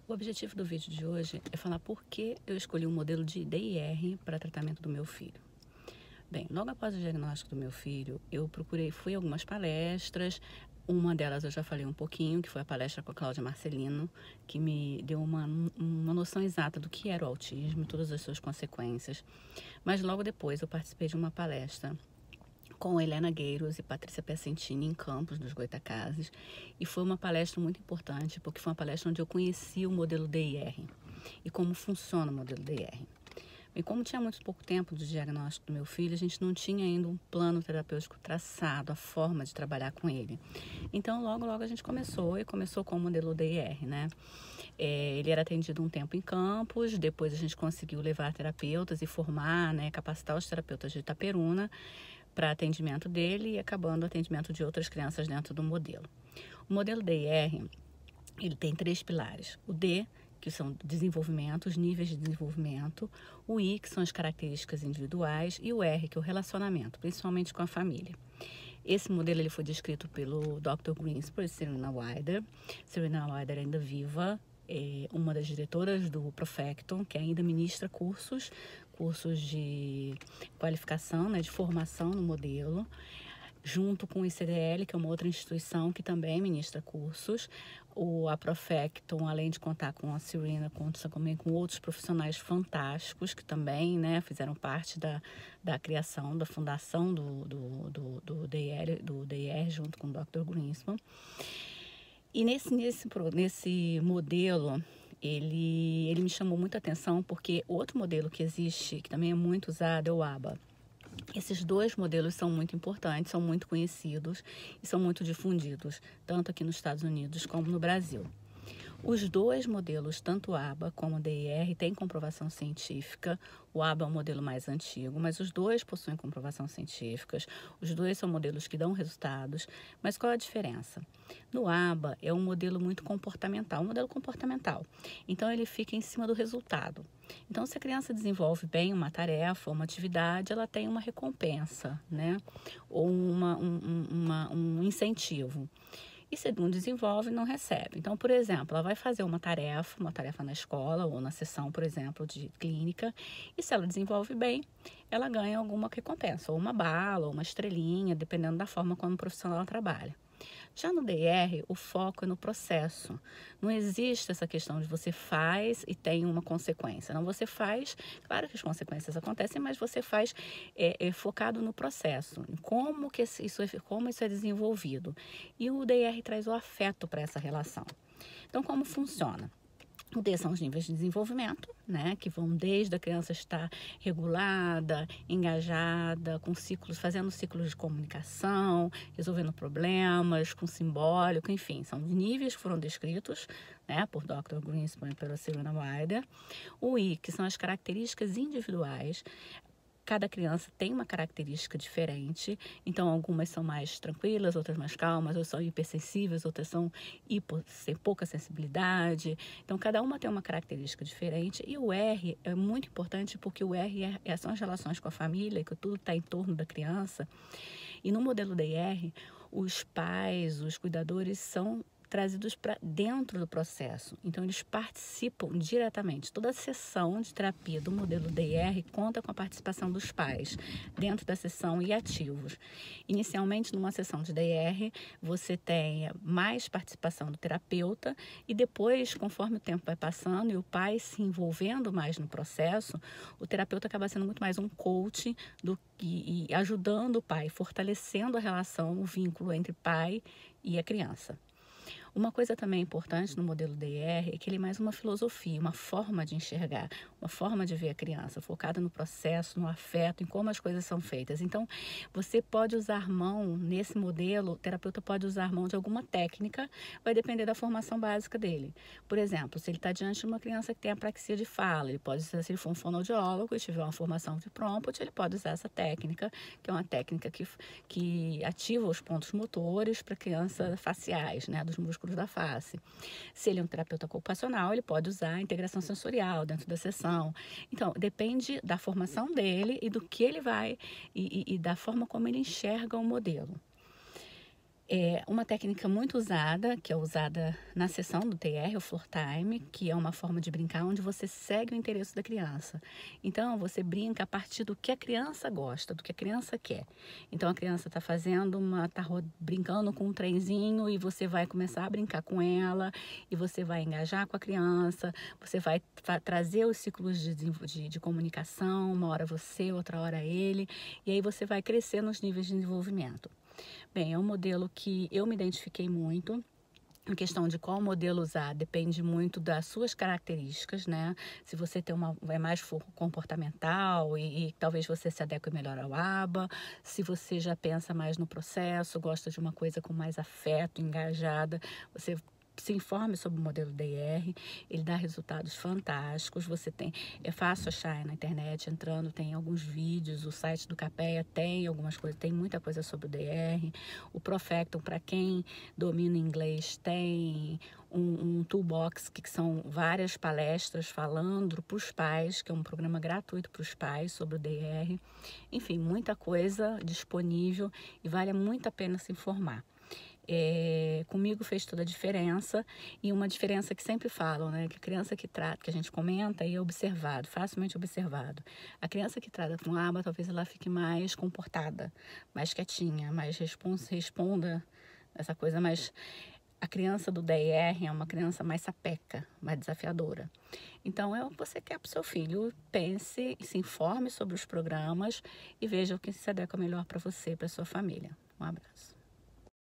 O objetivo do vídeo de hoje é falar por que eu escolhi um modelo de DIR para tratamento do meu filho. Bem, logo após o diagnóstico do meu filho, fui a algumas palestras. Uma delas eu já falei um pouquinho, que foi a palestra com a Cláudia Marcelino, que me deu uma noção exata do que era o autismo e todas as suas consequências. Mas logo depois eu participei de uma palestra com Helena Gueiros e Patrícia Piacentini em Campos dos Goytacazes, e foi uma palestra muito importante, porque foi uma palestra onde eu conheci o modelo DIR e como funciona o modelo DIR. E como tinha muito pouco tempo do diagnóstico do meu filho, a gente não tinha ainda um plano terapêutico traçado, a forma de trabalhar com ele. Então, logo a gente começou com o modelo DIR, né? Ele era atendido um tempo em Campos, depois a gente conseguiu levar terapeutas e formar, né, capacitar os terapeutas de Itaperuna para atendimento dele e acabando o atendimento de outras crianças dentro do modelo. O modelo DIR, ele tem 3 pilares. O D, que são desenvolvimento, os níveis de desenvolvimento, o I, que são as características individuais, e o R, que é o relacionamento, principalmente com a família. Esse modelo ele foi descrito pelo Dr. Greenspan e Serena Wilder. Serena Wilder ainda viva, é uma das diretoras do Profecton, que ainda ministra cursos de qualificação, né, de formação no modelo, junto com o ICDL, que é uma outra instituição que também ministra cursos. A Profecton, além de contar com a Serena, conta também com outros profissionais fantásticos que também, né, fizeram parte da criação, da fundação do DIR, junto com o Dr. Greenspan. E nesse modelo, ele me chamou muita atenção porque outro modelo que existe, que também é muito usado, é o ABA. Esses 2 modelos são muito importantes, são muito conhecidos e são muito difundidos, tanto aqui nos Estados Unidos como no Brasil. Os 2 modelos, tanto o ABA como o DIR, têm comprovação científica. O ABA é o modelo mais antigo, mas os 2 possuem comprovação científica. Os 2 são modelos que dão resultados. Mas qual a diferença? No ABA é um modelo muito comportamental, um modelo comportamental. Então, ele fica em cima do resultado. Então, se a criança desenvolve bem uma tarefa, uma atividade, ela tem uma recompensa, né? Ou um incentivo. E se não desenvolve, não recebe. Então, por exemplo, ela vai fazer uma tarefa na escola ou na sessão, por exemplo, de clínica, e se ela desenvolve bem, ela ganha alguma recompensa, ou uma bala, ou uma estrelinha, dependendo da forma como o profissional trabalha. Já no DIR, o foco é no processo. Não existe essa questão de você faz e tem uma consequência. Não, você faz, claro que as consequências acontecem, mas você faz focado no processo, em como isso é desenvolvido. E o DIR traz o afeto para essa relação. Então, como funciona? O D são os níveis de desenvolvimento, né, que vão desde a criança estar regulada, engajada, fazendo ciclos de comunicação, resolvendo problemas, com simbólico, enfim, são níveis que foram descritos, né, por Dr. Greenspan e pela Serena Wilder. O I, que são as características individuais. Cada criança tem uma característica diferente, então algumas são mais tranquilas, outras mais calmas, outras são hipersensíveis, outras têm pouca sensibilidade. Então, cada uma tem uma característica diferente. E o R é muito importante porque o R são as relações com a família, que tudo está em torno da criança. E no modelo DIR, os pais, os cuidadores são trazidos para dentro do processo. Então, eles participam diretamente. Toda a sessão de terapia do modelo DIR conta com a participação dos pais dentro da sessão e ativos. Inicialmente, numa sessão de DIR, você tem mais participação do terapeuta e depois, conforme o tempo vai passando e o pai se envolvendo mais no processo, o terapeuta acaba sendo muito mais um coach e ajudando o pai, fortalecendo a relação, o vínculo entre pai e a criança. Uma coisa também importante no modelo DIR é que ele é mais uma filosofia, uma forma de enxergar, uma forma de ver a criança, focada no processo, no afeto, em como as coisas são feitas. Então, você pode usar mão, nesse modelo, o terapeuta pode usar mão de alguma técnica, vai depender da formação básica dele. Por exemplo, se ele está diante de uma criança que tem apraxia de fala, ele pode usar, se ele for um fonoaudiólogo e tiver uma formação de prompt, ele pode usar essa técnica, que é uma técnica que ativa os pontos motores para crianças faciais, né, dos músculos da face. Se ele é um terapeuta ocupacional, ele pode usar a integração sensorial dentro da sessão. Então, depende da formação dele e do que ele vai e da forma como ele enxerga o modelo. É uma técnica muito usada, que é usada na sessão do TR, o Floor Time, que é uma forma de brincar onde você segue o interesse da criança. Então, você brinca a partir do que a criança gosta, do que a criança quer. Então, a criança está fazendo brincando com um trenzinho e você vai começar a brincar com ela e você vai engajar com a criança, você vai trazer os ciclos de comunicação, uma hora você, outra hora ele, e aí você vai crescer nos níveis de desenvolvimento. Bem, é um modelo que eu me identifiquei muito. A questão de qual modelo usar depende muito das suas características, né? Se você tem é mais comportamental e talvez você se adeque melhor ao ABA, se você já pensa mais no processo, gosta de uma coisa com mais afeto, engajada, você se informe sobre o modelo DIR, ele dá resultados fantásticos. É fácil achar na internet, entrando, tem alguns vídeos, o site do CAPEA tem algumas coisas, tem muita coisa sobre o DIR. O Profectum, para quem domina inglês, tem um toolbox, que são várias palestras falando para os pais, que é um programa gratuito para os pais sobre o DIR. Enfim, muita coisa disponível e vale muito a pena se informar. Comigo fez toda a diferença, e uma diferença que sempre falam, né, que a criança que a gente comenta e é observado, facilmente observado. A criança que trata com ABA, talvez ela fique mais comportada, mais quietinha, mais responda essa coisa, mas a criança do DIR é uma criança mais sapeca, mais desafiadora. Então, é o que você quer para o seu filho. Pense e se informe sobre os programas e veja o que se adequa melhor para você e para sua família. Um abraço.